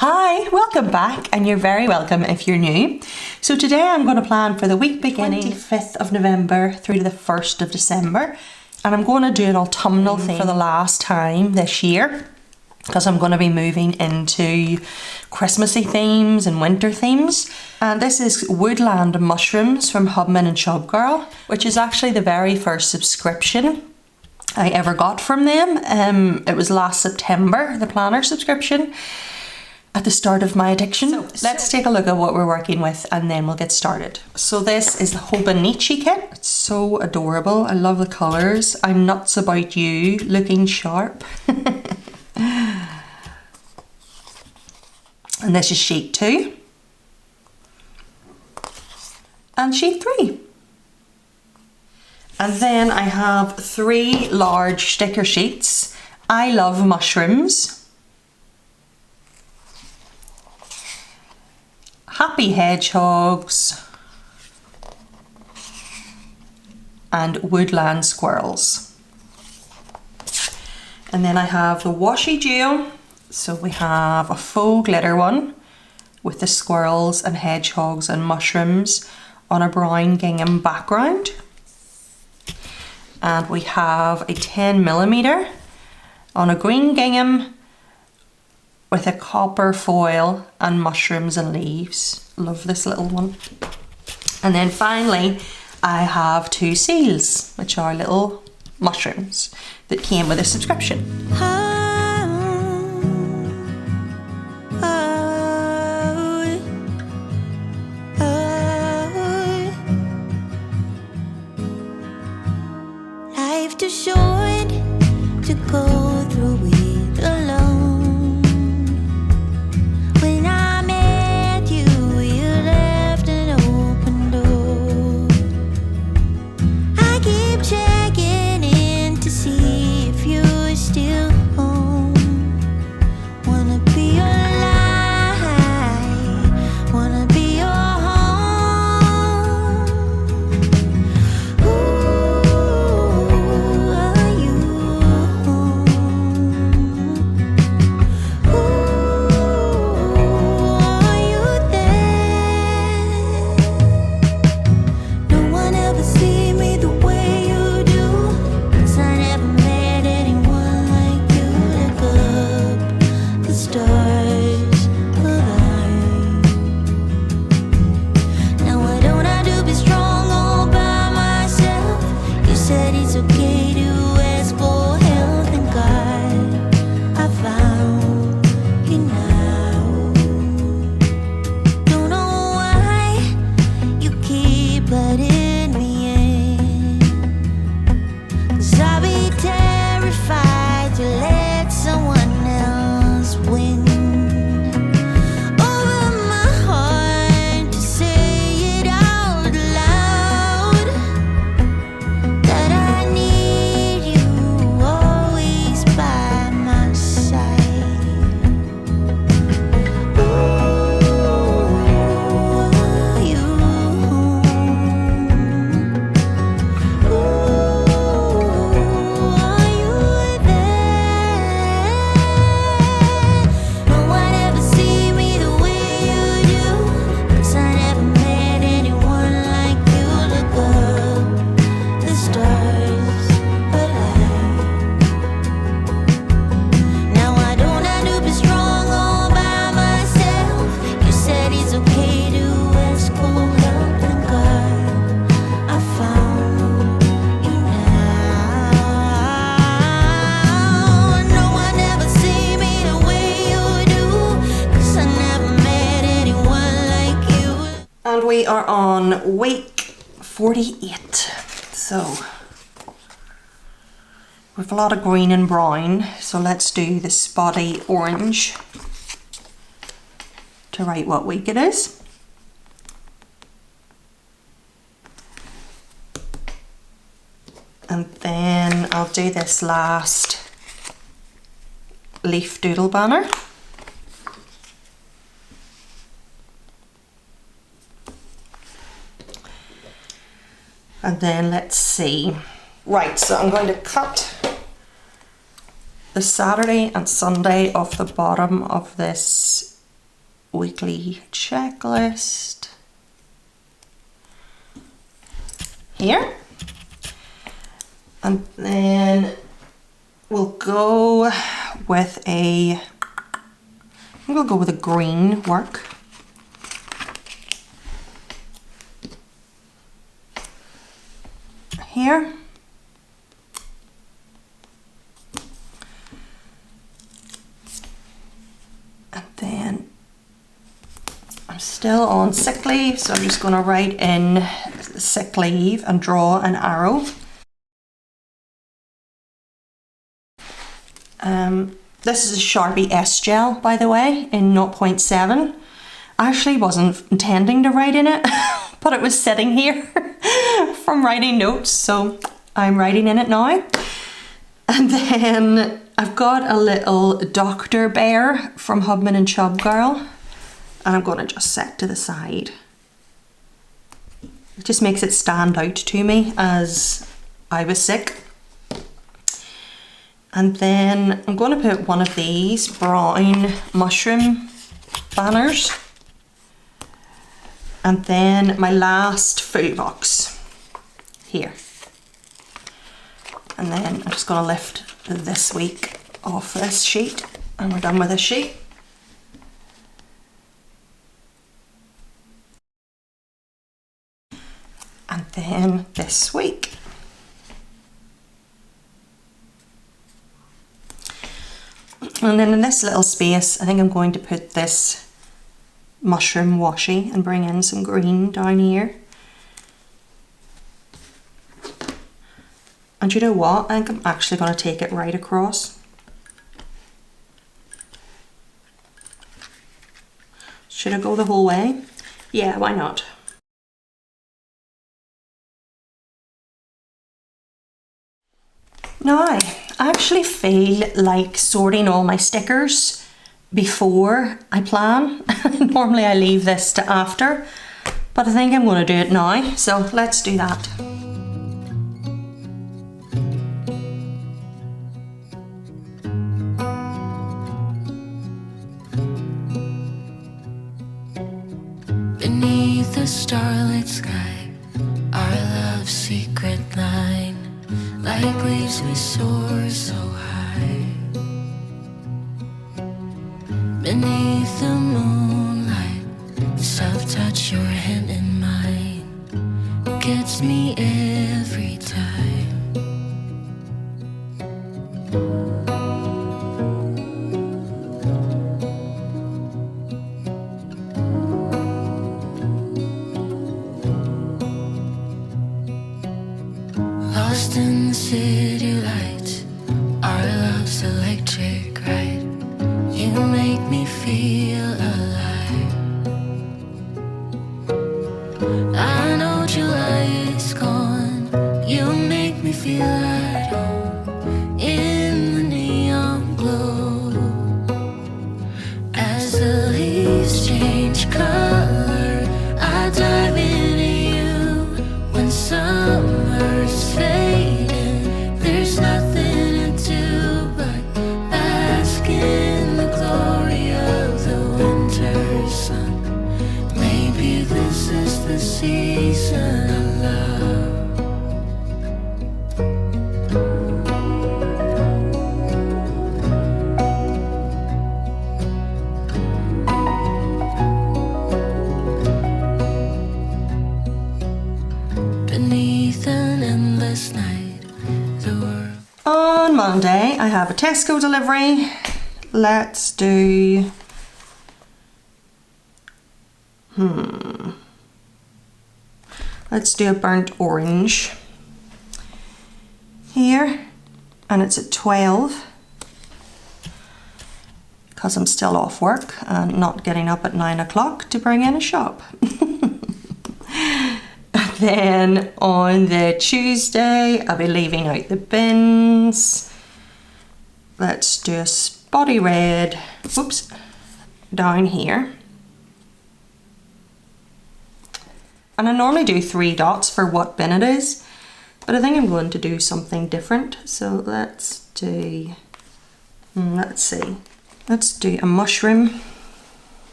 Hi, welcome back, and you're very welcome if you're new. So today I'm going to plan for the week beginning 25th of November through to the 1st of December, and I'm going to do an autumnal theme for the last time this year because I'm going to be moving into Christmassy themes and winter themes. And this is Woodland mushrooms from Hubman and Chubgirl, which is actually the very first subscription I ever got from them. It was last September, the planner subscription, at the start of my addiction. So let's take a look at what we're working with and then we'll get started. So this is the Hobonichi kit. It's so adorable. I love the colours. I'm nuts about you looking sharp. And this is sheet 2 and sheet 3. And then I have 3 large sticker sheets. I love mushrooms, happy hedgehogs, and woodland squirrels. And then I have the washi duo. So we have a faux glitter one with the squirrels and hedgehogs and mushrooms on a brown gingham background. And we have a 10mm on a green gingham with a copper foil and mushrooms and leaves. Love this little one. And then finally I have 2 seals, which are little mushrooms that came with a subscription. Life too short to go through it alone. When I met you, you left an open door. I keep checking in to see if you're still home. Wanna be your light, wanna be your home. Ooh, are you home? Ooh, are you there? No one ever see me the way you do, 'cause I never met anyone like you. Look up, the stars align. Now what don't I do be strong all by myself? You said it's okay to ask for help, and God, I found you now. Don't know why you keep letting me in, 'cause I'll be terrified to let someone else win. Over my heart to say it out loud, that I need you always by my side. Ooh, are you home? Ooh, are you there? No one ever see me the way you do, 'cause I never met anyone like you. Look up, the stars align. Now I don't have to be strong all by myself. You said it's okay to ask for help, and God, I found you now. No one ever see me the way you do, 'cause I never met anyone like you. And we are on week 48. So we've a lot of green and brown, so let's do the spotty orange to write what week it is. And then I'll do this last leaf doodle banner. And then let's see. Right, so I'm going to cut the Saturday and Sunday off the bottom of this weekly checklist here. And then we'll go with a, we'll go with a green work. Here. And then I'm still on sick leave, so I'm just going to write in sick leave and draw an arrow. This is a Sharpie S gel, by the way, in 0.7. I actually wasn't intending to write in it, but it was sitting here from writing notes, so I'm writing in it now. And then I've got a little Dr. Bear from Hubman and Chubgirl, and I'm going to just set to the side. It just makes it stand out to me as I was sick. And then I'm going to put one of these brown mushroom banners. And then my last food box here. And then I'm just going to lift this week off this sheet, and we're done with this sheet. And then this week. And then in this little space, I think I'm going to put this mushroom washi and bring in some green down here. And you know what? I think I'm actually going to take it right across. Should I go the whole way? Yeah, why not? Now, I actually feel like sorting all my stickers before I plan. Normally I leave this to after, but I think I'm going to do it now, so let's do that. Beneath the starlit sky, our love's secret line, like leaves we soar so high. Beneath the moonlight, soft touch your hand in mine, gets me every time. Lost in the city lights, our love's electric right. You make me feel alive. I know July is gone. You make me feel at home in the neon glow. As the leaves change color, I dive into you. When summer's fading, there's nothing to do but bask in the glory of the winter sun. Maybe this is the season of love. Beneath an endless night, the world. On Monday, I have a Tesco delivery. Let's do... Let's do a burnt orange here, and it's at 12 because I'm still off work and not getting up at 9 o'clock to bring in a shop. Then on the Tuesday, I'll be leaving out the bins. Let's do a spotty red, whoops, down here. And I normally do 3 dots for what bin it is, but I think I'm going to do something different. So let's do, let's see, let's do a mushroom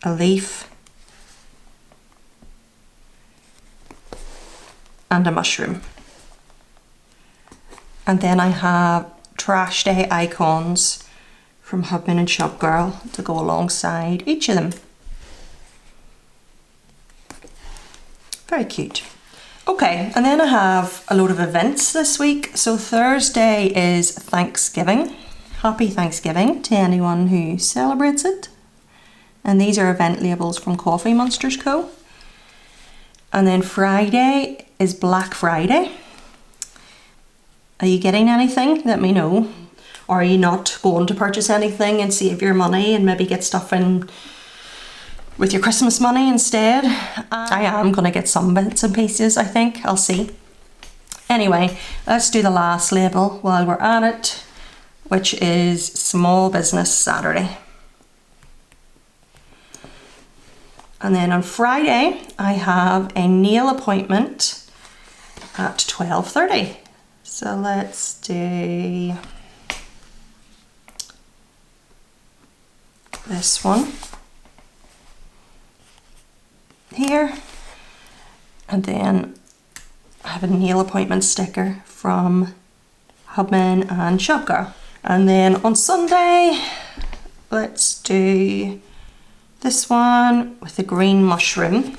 a leaf, and a mushroom. And then I have trash day icons from Hubman and Chubgirl to go alongside each of them. Very cute. Okay, and then I have a load of events this week. So Thursday is Thanksgiving. Happy Thanksgiving to anyone who celebrates it. And these are event labels from Coffee Monsterz Co. And then Friday is Black Friday. Are you getting anything? Let me know. Or are you not going to purchase anything and save your money and maybe get stuff in with your Christmas money instead? I am going to get some bits and pieces, I think. I'll see. Anyway, let's do the last label while we're at it, which is Small Business Saturday. And then on Friday, I have a nail appointment at 12:30. So let's do this one here. And then I have a nail appointment sticker from Hubman and Chubgirl. And then on Sunday, let's do this one with the green mushroom.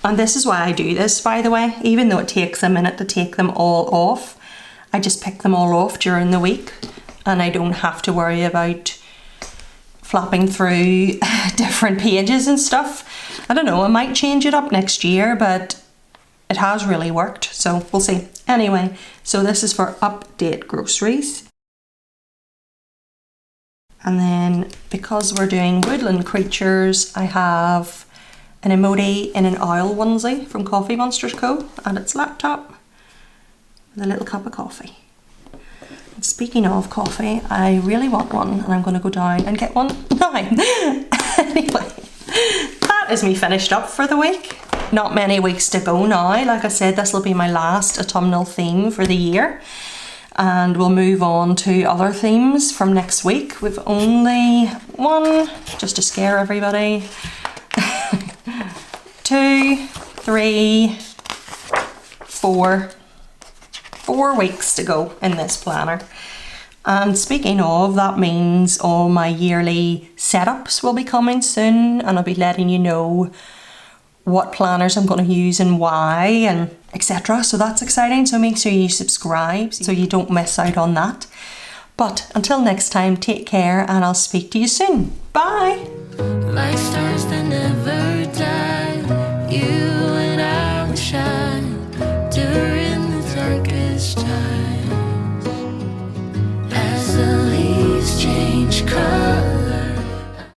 And this is why I do this, by the way, even though it takes a minute to take them all off. I just pick them all off during the week and I don't have to worry about flapping through different pages and stuff. I don't know, I might change it up next year, but it has really worked, so we'll see. Anyway, so this is for update groceries. And then because we're doing woodland creatures, I have an emoji in an owl onesie from Coffee Monsterz Co. and its laptop with a little cup of coffee. And speaking of coffee, I really want one and I'm going to go down and get one now. Anyway, that is me finished up for the week. Not many weeks to go now. Like I said, this will be my last autumnal theme for the year. And we'll move on to other themes from next week. We've only one, just to scare everybody. 2, 3, 4 weeks to go in this planner. And speaking of, that means all my yearly setups will be coming soon, and I'll be letting you know what planners I'm going to use and why, and etc. So that's exciting. So make sure you subscribe so you don't miss out on that. But until next time, take care and I'll speak to you soon. Bye! Like stars that never